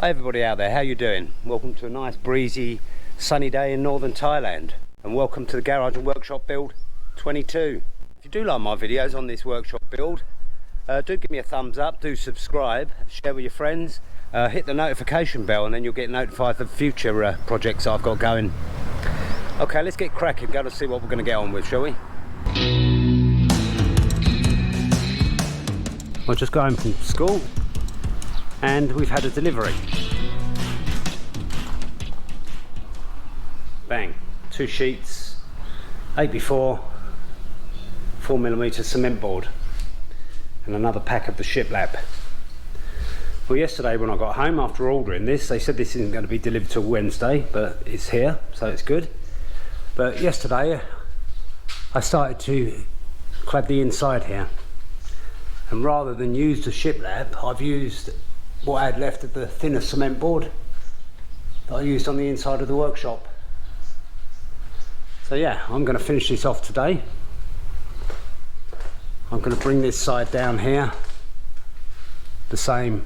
Hi everybody out there, how you doing? Welcome to a nice breezy sunny day in northern Thailand, and welcome to the Garage and Workshop Build 22. If you do like my videos on this workshop build, do give me a thumbs up, do subscribe, share with your friends, hit the notification bell, and then you'll get notified for future projects I've got going. Okay, let's get cracking, go to see what we're going to get on with, shall we? I just got home from school and we've had a delivery. Bang, 2 sheets, 8x4, 4mm cement board, and another pack of the shiplap. Well, yesterday when I got home after ordering this, they said this isn't going to be delivered till Wednesday, but it's here, so it's good. But yesterday I started to clad the inside here, and rather than use the shiplap, I've used what I had left of the thinner cement board that I used on the inside of the workshop. So yeah, I'm going to finish this off today. I'm going to bring this side down here the same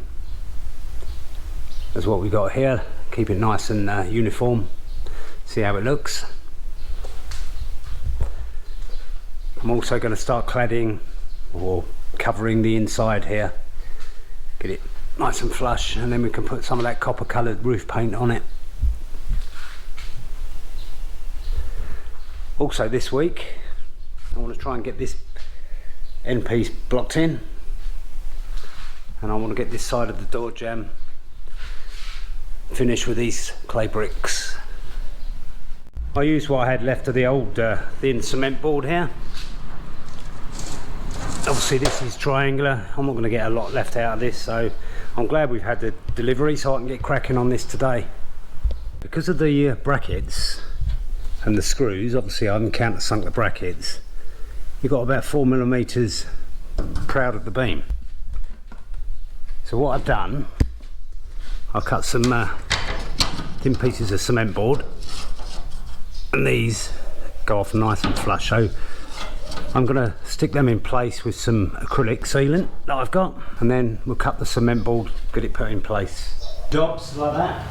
as what we got here, keep it nice and uniform, see how it looks. I'm also going to start cladding or covering the inside here, get it nice and flush, and then we can put some of that copper coloured roof paint on it. Also this week I want to try and get this end piece blocked in, and I want to get this side of the door jamb finished with these clay bricks. I used what I had left of the old thin cement board here. Obviously this is triangular, I'm not going to get a lot left out of this, so I'm glad we've had the delivery so I can get cracking on this today. Because of the brackets and the screws, obviously I haven't countersunk the brackets, you've got about 4mm proud of the beam. So what I've done, I cut some thin pieces of cement board, and these go off nice and flush. So I'm going to stick them in place with some acrylic sealant that I've got, and then we'll cut the cement board, get it put in place. Jobs like that.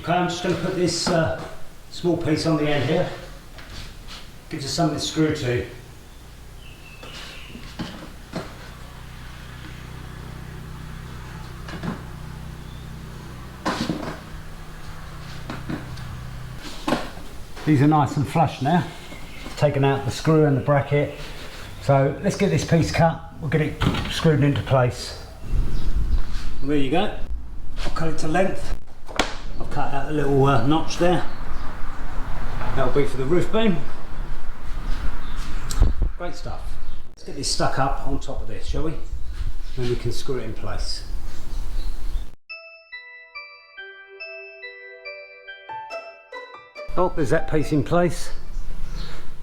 Okay, I'm just going to put this small piece on the end here, gives us something to screw to. These are nice and flush now, taken out the screw and the bracket. So let's get this piece cut, we'll get it screwed into place. And there you go, I'll cut it to length. I've cut out a little notch there, that'll be for the roof beam. Great stuff. Let's get this stuck up on top of this, shall we? Then we can screw it in place. Oh, there's that piece in place.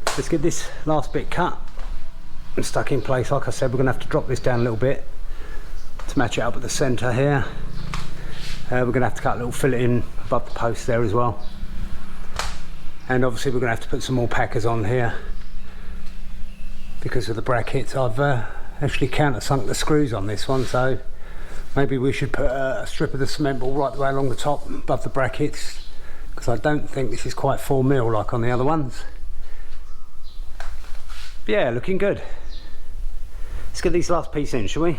Let's get this last bit cut and stuck in place. Like I said, we're going to have to drop this down a little bit to match it up at the centre here. We're going to have to cut a little fillet in above the post there as well, and obviously we're going to have to put some more packers on here because of the brackets. I've actually countersunk the screws on this one, so maybe we should put a strip of the cement board right the way along the top above the brackets, because I don't think this is quite 4mm like on the other ones. But yeah, looking good. Let's get these last piece in, shall we?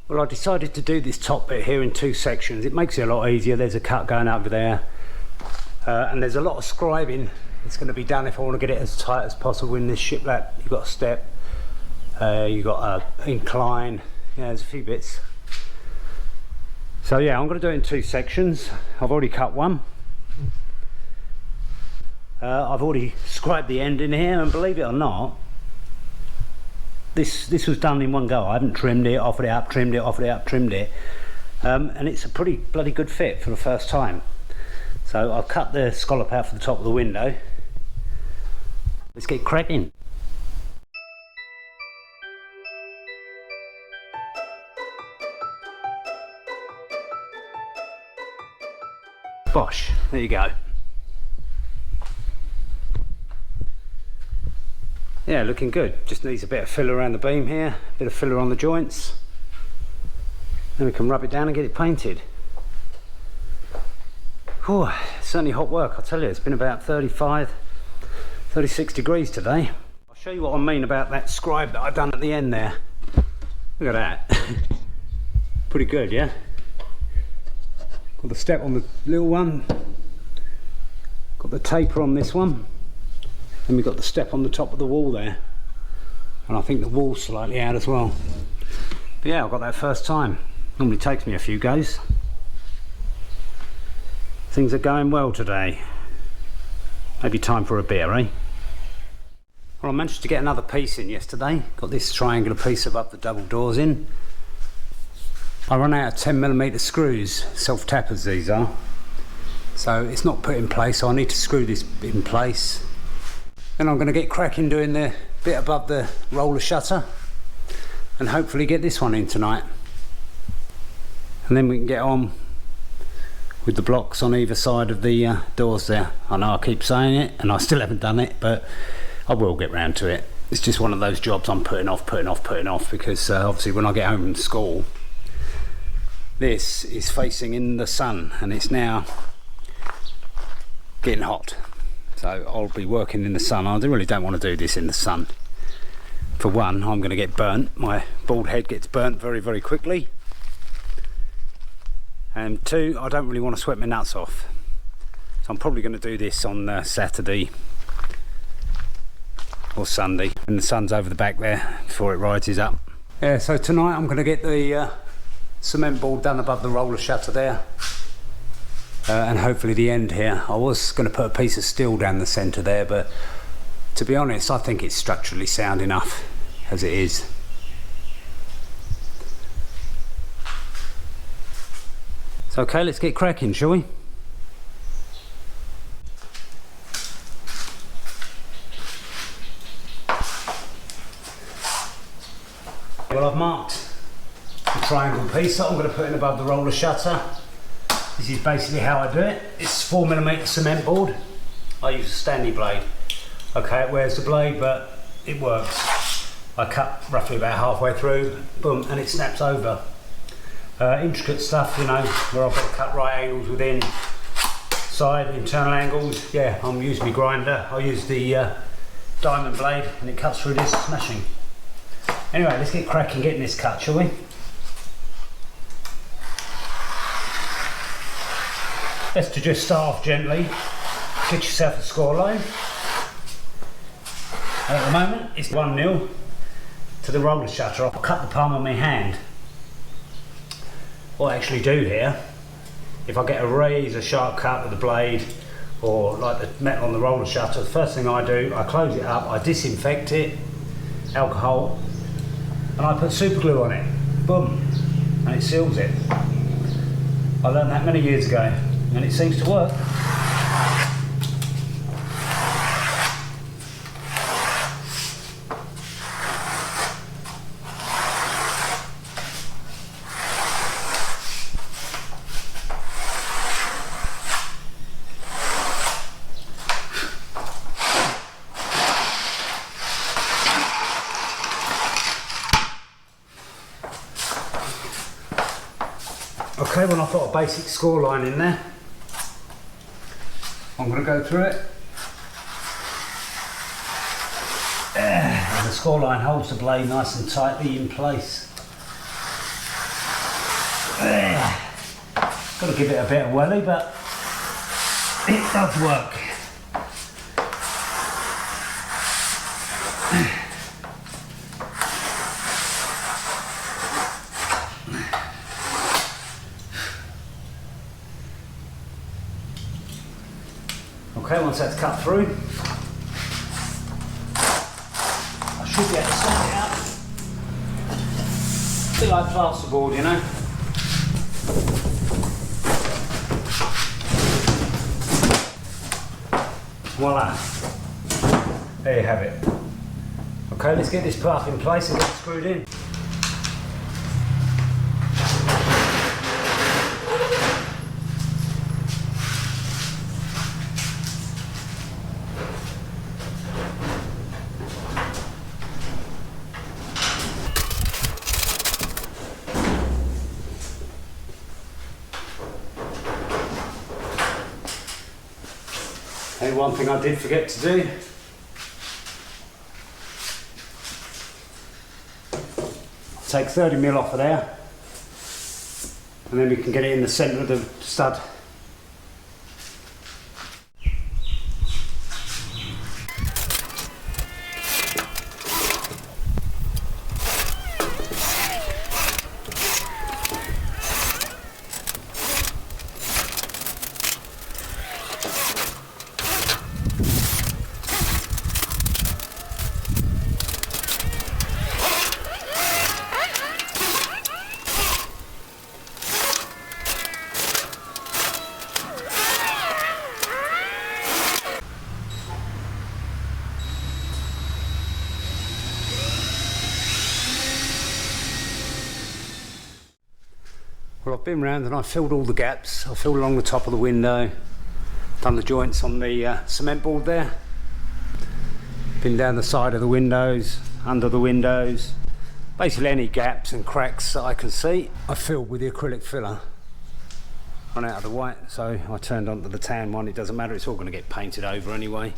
Well, I decided to do this top bit here in 2 sections. It makes it a lot easier. There's a cut going over there, and there's a lot of scribing that's going to be done if I want to get it as tight as possible in this shiplap. You've got a step, you've got an incline, yeah, there's a few bits. So yeah, I'm going to do it in 2 sections. I've already cut one. I've already scribed the end in here, and believe it or not, this was done in one go. I haven't trimmed it, offered it up, trimmed it, offered it up, trimmed it, and it's a pretty bloody good fit for the first time. So I'll cut the scallop out for the top of the window. Let's get cracking. Bosh, there you go. Yeah, looking good. Just needs a bit of filler around the beam here, a bit of filler on the joints. Then we can rub it down and get it painted. Whew, certainly hot work, I'll tell you. It's been about 35, 36 degrees today. I'll show you what I mean about that scribe that I've done at the end there. Look at that. Pretty good, yeah? Got the step on the little one. Got the taper on this one. And we've got the step on the top of the wall there, and I think the wall's slightly out as well. But yeah, I've got that first time. Normally takes me a few goes. Things are going well today. Maybe time for a beer, eh? Well, I managed to get another piece in yesterday. Got this triangular piece above the double doors in. I run out of 10mm screws, self-tappers these are. So it's not put in place, so I need to screw this in place. Then I'm going to get cracking doing the bit above the roller shutter and hopefully get this one in tonight. And then we can get on with the blocks on either side of the doors there. I know I keep saying it and I still haven't done it, but I will get round to it. It's just one of those jobs I'm putting off because obviously when I get home from school, this is facing in the sun and it's now getting hot. So I'll be working in the sun. I really don't want to do this in the sun. For one, I'm going to get burnt. My bald head gets burnt very, very quickly. And two, I don't really want to sweat my nuts off. So I'm probably going to do this on Saturday or Sunday when the sun's over the back there before it rises up. Yeah, so tonight I'm going to get the cement board done above the roller shutter there. And hopefully the end here. I was going to put a piece of steel down the centre there, but to be honest I think it's structurally sound enough as it is. So okay, let's get cracking, shall we? Well, I've marked the triangle piece that I'm going to put in above the roller shutter. This is basically how I do it. It's 4mm cement board. I use a Stanley blade. Okay, it wears the blade, but it works. I cut roughly about halfway through, boom, and it snaps over. Intricate stuff, you know, where I've got to cut right angles within, side, internal angles. Yeah, I'm using my grinder. I use the diamond blade, and it cuts through this, smashing. Anyway, let's get cracking, getting this cut, shall we? Best to just start off gently, get yourself a score line. At the moment it's 1-0 to the roller shutter. I'll cut the palm of my hand. What I actually do here, if I get a razor sharp cut with the blade or like the metal on the roller shutter, the first thing I do, I close it up, I disinfect it, alcohol, and I put super glue on it. Boom, and it seals it. I learned that many years ago. And it seems to work. Okay, well I've got a basic score line in there. I'm going to go through it. And the score line holds the blade nice and tightly in place. Got to give it a bit of welly, but it does work. Okay, once that's cut through, I should be able to sand it out. A bit like plasterboard, you know. Voila. There you have it. Okay, let's get this put up in place and get it screwed in. And one thing I did forget to do, take 30mm off of there, and then we can get it in the centre of the stud. Well, I've been round and I've filled all the gaps. I've filled along the top of the window, done the joints on the cement board there, been down the side of the windows, under the windows, basically any gaps and cracks that I can see I've filled with the acrylic filler. Run out of the white, so I turned onto the tan one. It doesn't matter, it's all going to get painted over anyway.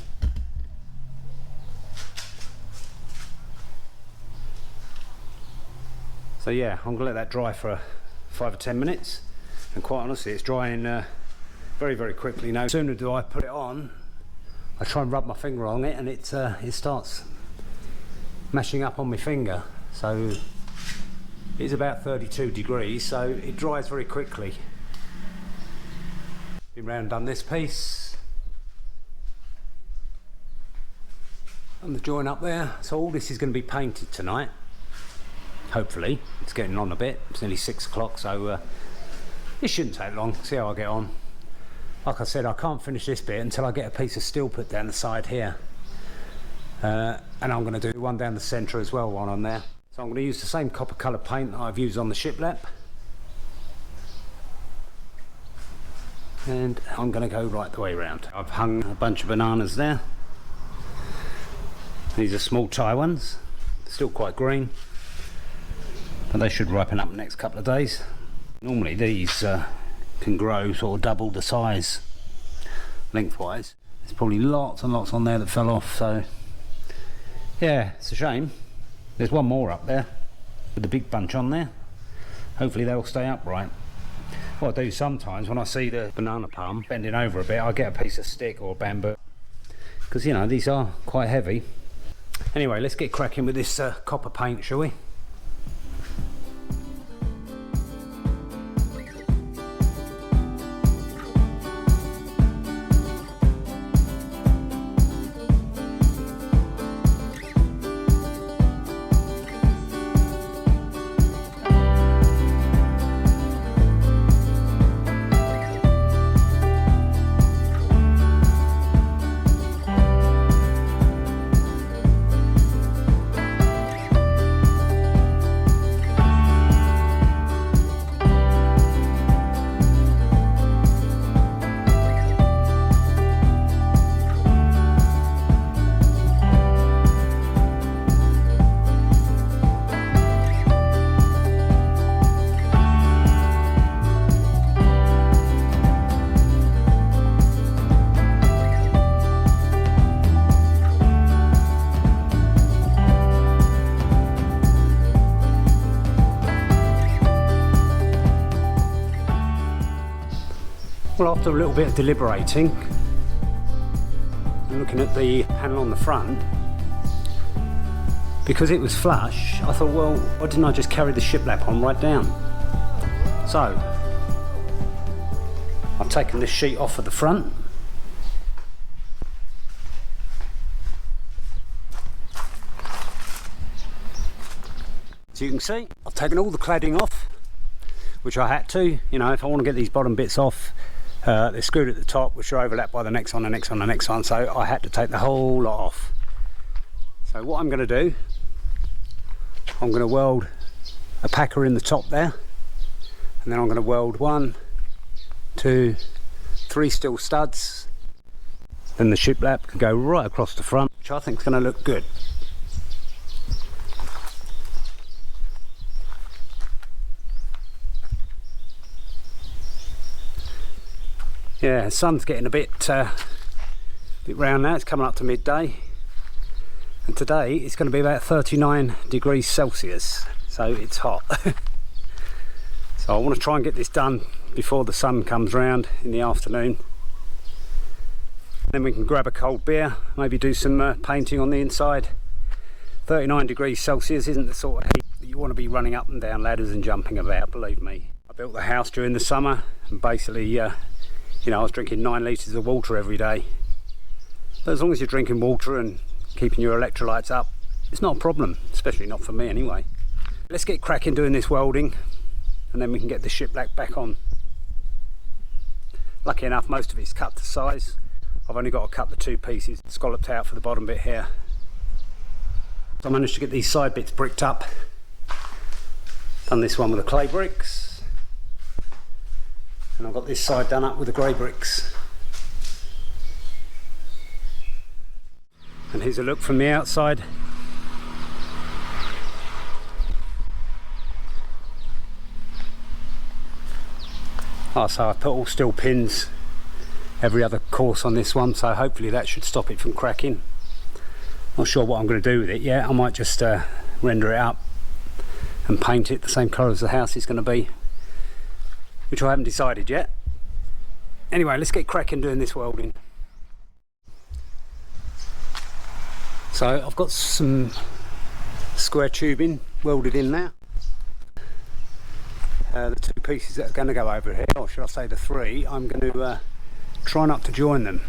So yeah, I'm going to let that dry for 5 or 10 minutes, and quite honestly it's drying very, very quickly now. The sooner do I put it on, I try and rub my finger on it and it starts mashing up on my finger. So it's about 32 degrees, so it dries very quickly. Been round and done this piece and the joint up there, so all this is going to be painted tonight. Hopefully. It's getting on a bit, it's nearly 6 o'clock, so it shouldn't take long. See how I get on. Like I said, I can't finish this bit until I get a piece of steel put down the side here, and I'm going to do one down the centre as well, one on there. So I'm going to use the same copper colour paint that I've used on the shiplap, and I'm going to go right the way around. I've hung a bunch of bananas there. These are small Thai ones, still quite green, but they should ripen up in the next couple of days. Normally these can grow sort of double the size lengthwise. There's probably lots and lots on there that fell off, so yeah, it's a shame. There's one more up there with the big bunch on there. Hopefully they'll stay upright. What I do sometimes when I see the banana palm bending over a bit, I get a piece of stick or bamboo, because you know these are quite heavy. Anyway, let's get cracking with this copper paint, shall we? Well, after a little bit of deliberating and looking at the panel on the front, because it was flush, I thought, well, why didn't I just carry the shiplap on right down? So I've taken this sheet off of the front. As you can see, I've taken all the cladding off, which I had to, you know, if I want to get these bottom bits off, they're screwed at the top, which are overlapped by the next one, the next one, the next one, so I had to take the whole lot off. So what I'm going to do, I'm going to weld a packer in the top there, and then I'm going to weld 1, 2, 3 steel studs, then the shiplap can go right across the front, which I think is going to look good. Yeah, the sun's getting a bit round now. It's coming up to midday, and today it's going to be about 39 degrees Celsius, so it's hot. So I want to try and get this done before the sun comes round in the afternoon. Then we can grab a cold beer, maybe do some painting on the inside. 39 degrees Celsius isn't the sort of heat that you want to be running up and down ladders and jumping about, believe me. I built the house during the summer, and basically you know, I was drinking 9 litres of water every day. But as long as you're drinking water and keeping your electrolytes up, it's not a problem, especially not for me anyway. Let's get cracking doing this welding, and then we can get the shiplap back on. Lucky enough, most of it's cut to size. I've only got to cut the 2 pieces scalloped out for the bottom bit here. So I managed to get these side bits bricked up. Done this one with the clay bricks. And I've got this side done up with the grey bricks. And here's a look from the outside. Oh, so I put all steel pins every other course on this one, so hopefully that should stop it from cracking. Not sure what I'm going to do with it yet. I might just render it up and paint it the same colour as the house is going to be, which I haven't decided yet. Anyway, let's get cracking doing this welding. So I've got some square tubing welded in now. The 2 pieces that are going to go over here, or should I say the 3, I'm going to try not to join them.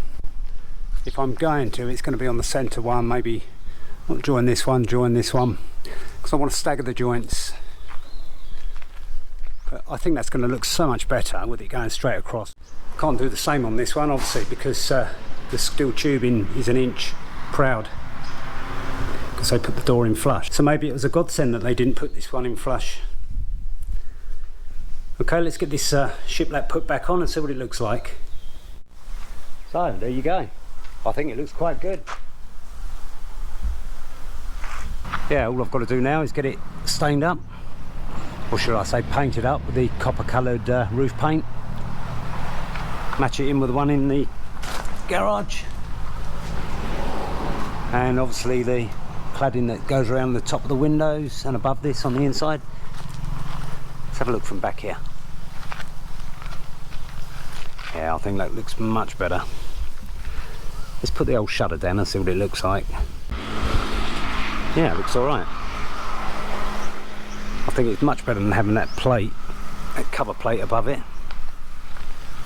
If I'm going to, it's going to be on the centre one, maybe not join this one, because I want to stagger the joints. But I think that's going to look so much better with it going straight across. Can't do the same on this one, obviously, because the steel tubing is 1 inch proud, because they put the door in flush. So maybe it was a godsend that they didn't put this one in flush. Okay, let's get this shiplap put back on and see what it looks like. So there you go. I think it looks quite good. Yeah, all I've got to do now is get it stained up, or should I say painted up with the copper coloured roof paint. Match it in with the one in the garage, and obviously the cladding that goes around the top of the windows and above this on the inside. Let's have a look from back here. Yeah, I think that looks much better. Let's put the old shutter down and see what it looks like. Yeah, it looks alright. I think it's much better than having that plate, that cover plate above it.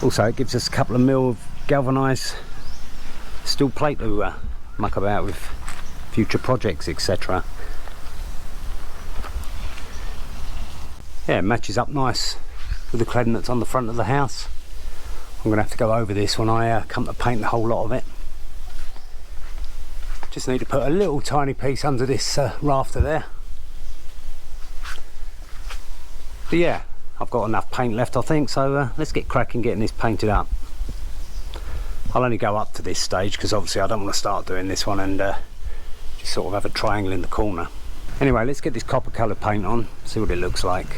Also, it gives us a couple of mil of galvanised steel plate to muck about with future projects, etc. Yeah, it matches up nice with the cladding that's on the front of the house. I'm going to have to go over this when I come to paint the whole lot of it. Just need to put a little tiny piece under this rafter there. But yeah, I've got enough paint left, I think, so let's get cracking getting this painted up. I'll only go up to this stage because obviously I don't want to start doing this one and just sort of have a triangle in the corner. Anyway, let's get this copper coloured paint on, see what it looks like.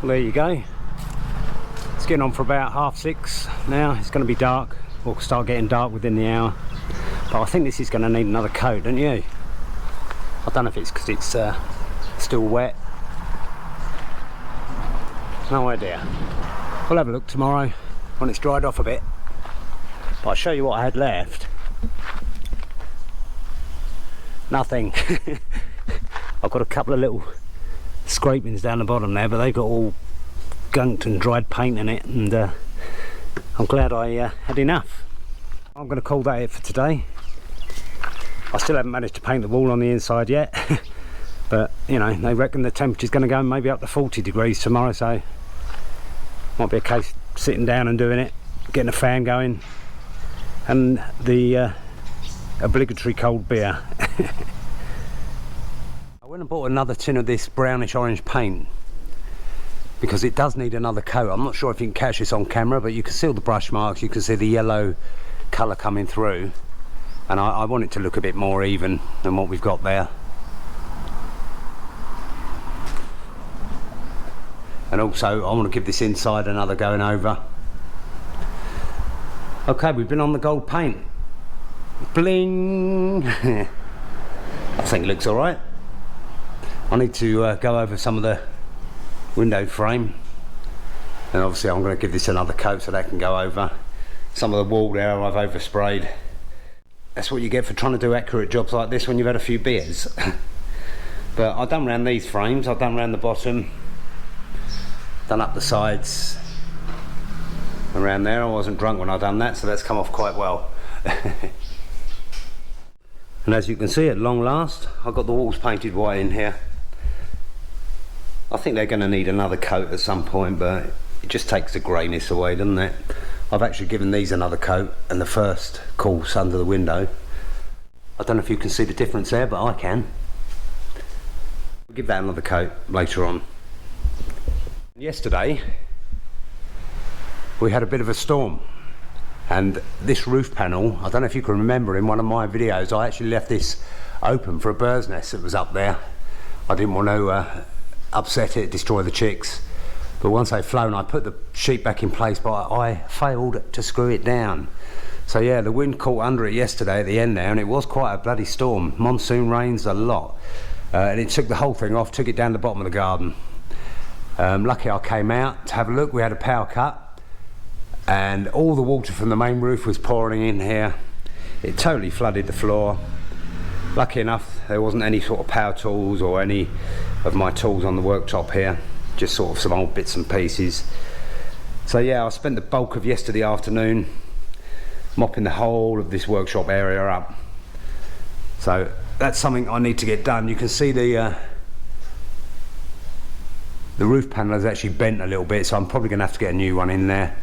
Well, there you go. It's getting on for about 6:30 now. It's going to be dark, or start getting dark within the hour. But I think this is going to need another coat, don't you? I don't know if it's because it's still wet. No idea. We'll have a look tomorrow when it's dried off a bit. But I'll show you what I had left. Nothing. I've got a couple of little scrapings down the bottom there, but they've got all gunked and dried paint in it, and I'm glad I had enough. I'm going to call that it for today. I still haven't managed to paint the wall on the inside yet, but you know, they reckon the temperature's going to go maybe up to 40 degrees tomorrow, so might be a case of sitting down and doing it, getting a fan going, and the obligatory cold beer. I went and bought another tin of this brownish orange paint because it does need another coat. I'm not sure if you can catch this on camera, but you can see all the brush marks, you can see the yellow colour coming through, and I want it to look a bit more even than what we've got there. And also I want to give this inside another going over. Okay, we've been on the gold paint. Bling! I think it looks alright. I need to go over some of the window frame, and obviously I'm going to give this another coat so that can go over. Some of the wall there I've oversprayed. That's what you get for trying to do accurate jobs like this when you've had a few beers. But I've done around these frames, I've done around the bottom, done up the sides, around there. I wasn't drunk when I done that, so that's come off quite well. And as you can see, at long last, I've got the walls painted white in here. I think they're going to need another coat at some point, but it just takes the greyness away, doesn't it? I've actually given these another coat, and the first course under the window. I don't know if you can see the difference there, but I can. I'll give that another coat later on. Yesterday, we had a bit of a storm, and this roof panel, I don't know if you can remember, in one of my videos I actually left this open for a bird's nest that was up there. I didn't want to upset it, destroy the chicks, but once they've flown I put the sheet back in place, but I failed to screw it down. So yeah, the wind caught under it yesterday at the end there, and it was quite a bloody storm. Monsoon rains a lot, and it took the whole thing off, took it down the bottom of the garden. Lucky I came out to have a look. We had a power cut, and all the water from the main roof was pouring in here. It totally flooded the floor. Lucky enough there wasn't any sort of power tools or any of my tools on the worktop here, just sort of some old bits and pieces. So yeah, I spent the bulk of yesterday afternoon mopping the whole of this workshop area up. So that's something I need to get done. You can see the roof panel is actually bent a little bit, so I'm probably going to have to get a new one in there,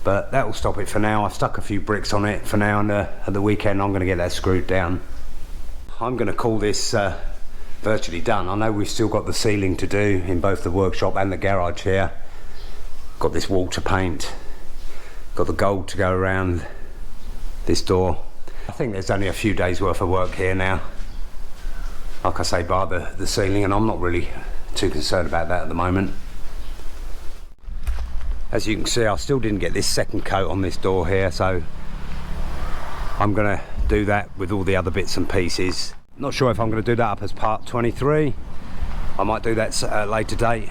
but that will stop it for now. I've stuck a few bricks on it for now, and at the weekend I'm going to get that screwed down. I'm going to call this virtually done. I know we've still got the ceiling to do in both the workshop and the garage here. Got this wall to paint, got the gold to go around this door. I think there's only a few days worth of work here now, like I say, bar the ceiling, and I'm not really too concerned about that at the moment. As you can see, I still didn't get this second coat on this door here, so I'm going to do that with all the other bits and pieces. Not sure if I'm going to do that up as part 23. I might do that at a later date.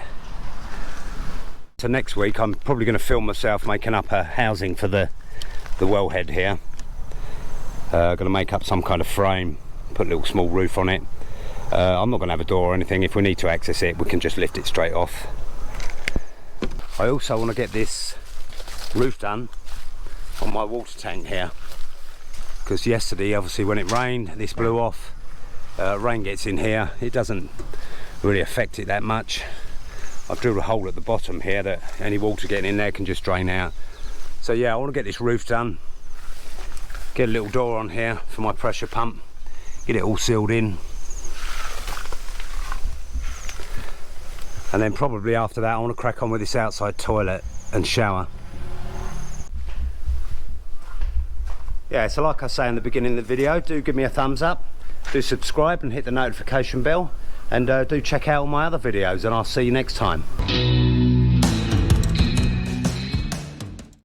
So next week I'm probably going to film myself making up a housing for the wellhead here. Going to make up some kind of frame, put a little small roof on it. I'm not going to have a door or anything. If we need to access it, we can just lift it straight off. I also want to get this roof done on my water tank here, because yesterday obviously when it rained this blew off. Rain gets in here, it doesn't really affect it that much. I've drilled a hole at the bottom here that any water getting in there can just drain out. So yeah, I want to get this roof done, get a little door on here for my pressure pump, get it all sealed in, and then probably after that I want to crack on with this outside toilet and shower. Yeah, so like I say in the beginning of the video, do give me a thumbs up, do subscribe and hit the notification bell, and do check out all my other videos, and I'll see you next time.